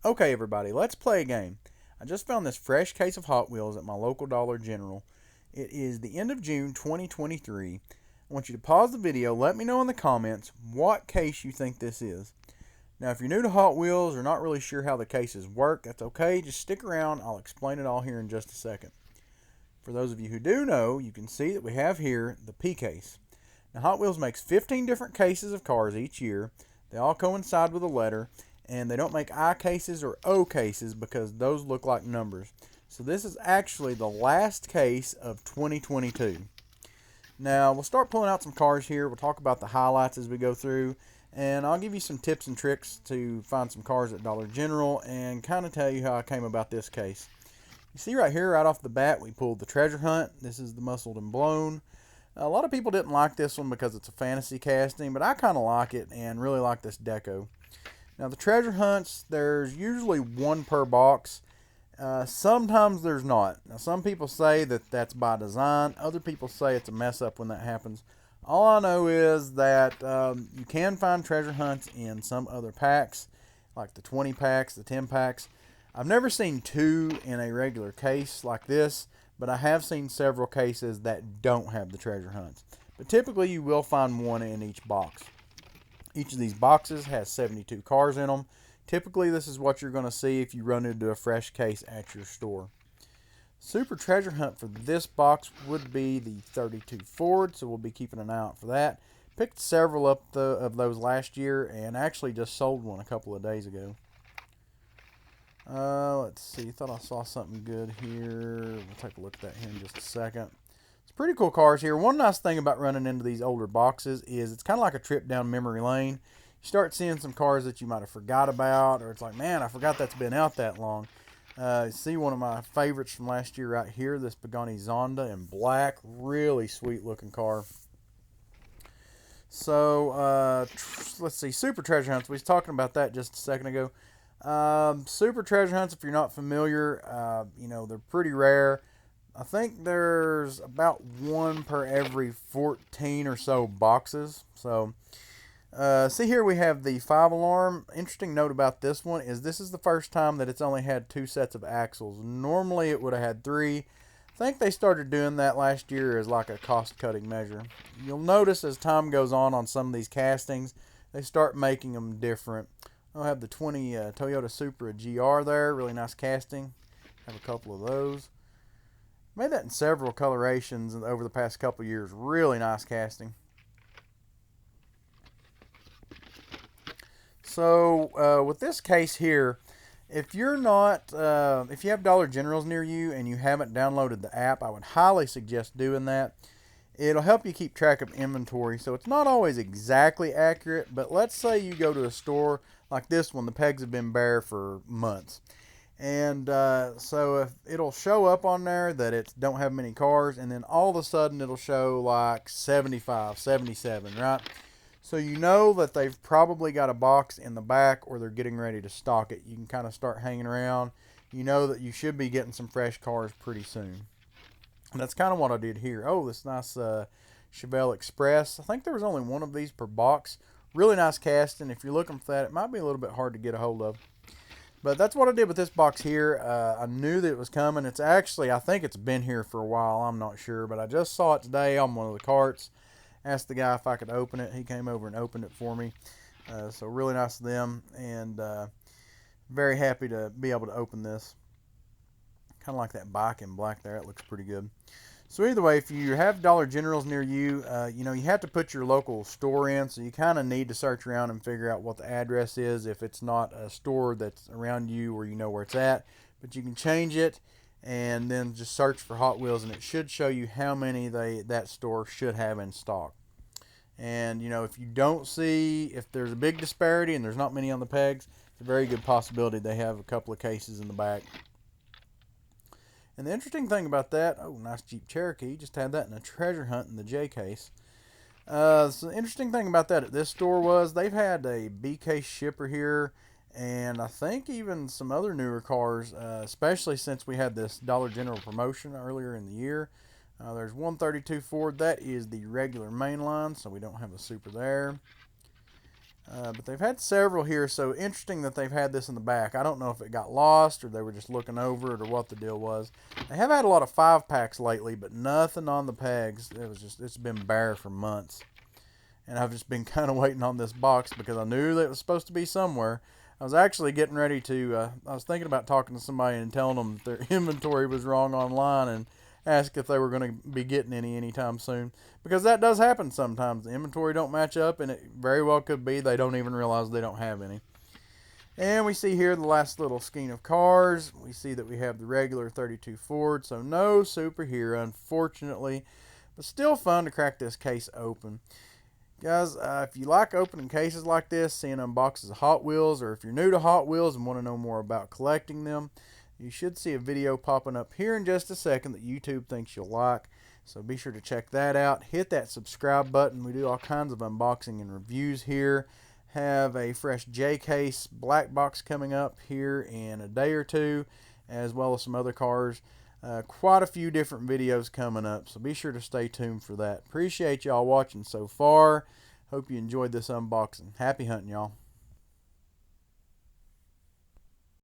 Okay, everybody, let's play a game. I just found this fresh case of Hot Wheels at my local Dollar General. It is the end of June 2023. I want you to pause the video, let me know in the comments what case you think this is. Now, if you're new to Hot Wheels or not really sure how the cases work, that's okay. Just stick around. I'll explain it all here in just a second. For those of you who do know, you can see that we have here the P case. Now, Hot Wheels makes 15 different cases of cars each year. They all coincide with a letter, and they don't make I cases or O cases because those look like numbers. So this is actually the last case of 2022. Now, we'll start pulling out some cars here. We'll talk about the highlights as we go through, and I'll give you some tips and tricks to find some cars at Dollar General and kind of tell you how I came about this case. You see right here, right off the bat, we pulled the Treasure Hunt. This is the Muscled and Blown. A lot of people didn't like this one because it's a fantasy casting, but I kind of like it and really like this deco. Now, the treasure hunts, there's usually one per box. Sometimes there's not. Now, some people say that that's by design. Other people say it's a mess up when that happens. All I know is that you can find treasure hunts in some other packs, like the 20 packs, the 10 packs. I've never seen two in a regular case like this, but I have seen several cases that don't have the treasure hunts. But typically, you will find one in each box. Each of these boxes has 72 cars in them. Typically, this is what you're going to see if you run into a fresh case at your store. Super treasure hunt for this box would be the 32 Ford, so we'll be keeping an eye out for that. Picked several up of those last year and actually just sold one a couple of days ago. Let's see, thought I saw something good here. We'll take a look at that here in just a second. It's pretty cool cars here. One nice thing about running into these older boxes is it's kind of like a trip down memory lane. You start seeing some cars that you might have forgot about, or it's like, man, I forgot that's been out that long. See one of my favorites from last year right here, this Pagani Zonda in black. Really sweet looking car. So, let's see, Super Treasure Hunts. We was talking about that just a second ago. Super treasure hunts, if you're not familiar, they're pretty rare. I think there's about one per every 14 or so boxes. So, see here we have the 5 alarm. Interesting note about this one is this is the first time that it's only had 2 sets of axles. Normally it would have had 3. I think they started doing that last year as like a cost cutting measure. You'll notice as time goes on some of these castings, they start making them different. I'll have the 20 Toyota Supra GR there. Really nice casting. Have a couple of those. Made that in several colorations over the past couple of years. Really nice casting. So with this case here, if you're not, if you have Dollar Generals near you and you haven't downloaded the app, I would highly suggest doing that. It'll help you keep track of inventory, so it's not always exactly accurate, but let's say you go to a store like this one, the pegs have been bare for months. And so if it'll show up on there that it don't have many cars, and then all of a sudden it'll show like 75, 77, right? So you know that they've probably got a box in the back or they're getting ready to stock it. You can kind of start hanging around. You know that you should be getting some fresh cars pretty soon. And that's kind of what I did here. Oh, this nice Chevelle Express. I think there was only one of these per box. Really nice casting. If you're looking for that, it might be a little bit hard to get a hold of. But that's what I did with this box here. I knew that it was coming. It's actually, I think it's been here for a while. I'm not sure. But I just saw it today on one of the carts. Asked the guy if I could open it. He came over and opened it for me. So really nice of them. And very happy to be able to open this. Kind of like that bike in black there. It looks pretty good. So either way, if you have Dollar Generals near you, you have to put your local store in. So you kind of need to search around and figure out what the address is if it's not a store that's around you or you know where it's at. But you can change it and then just search for Hot Wheels, and it should show you how many that store should have in stock. And if you don't see, if there's a big disparity and there's not many on the pegs, it's a very good possibility they have a couple of cases in the back. And the interesting thing about that, oh, nice Jeep Cherokee, just had that in a treasure hunt in the J case. So the interesting thing about that at this store was they've had a B case shipper here, and I think even some other newer cars, especially since we had this Dollar General promotion earlier in the year. There's 132 Ford. That is the regular mainline, so we don't have a Super there. But they've had several here, so interesting that they've had this in the back. I don't know if it got lost or they were just looking over it or what the deal was. They have had a lot of 5-packs lately, but nothing on the pegs. It's been bare for months. And I've just been kind of waiting on this box because I knew that it was supposed to be somewhere. I was actually getting ready to, I was thinking about talking to somebody and telling them their inventory was wrong online and ask if they were going to be getting any anytime soon. Because that does happen sometimes. The inventory don't match up, and it very well could be they don't even realize they don't have any. And we see here the last little skein of cars. We see that we have the regular 32 Ford, so no Super here, unfortunately. But still fun to crack this case open. Guys, if you like opening cases like this, seeing unboxes of Hot Wheels, or if you're new to Hot Wheels and want to know more about collecting them, you should see a video popping up here in just a second that YouTube thinks you'll like. So be sure to check that out. Hit that subscribe button. We do all kinds of unboxing and reviews here. Have a fresh J-Case black box coming up here in a day or two, as well as some other cars. Quite a few different videos coming up, so be sure to stay tuned for that. Appreciate y'all watching so far. Hope you enjoyed this unboxing. Happy hunting, y'all.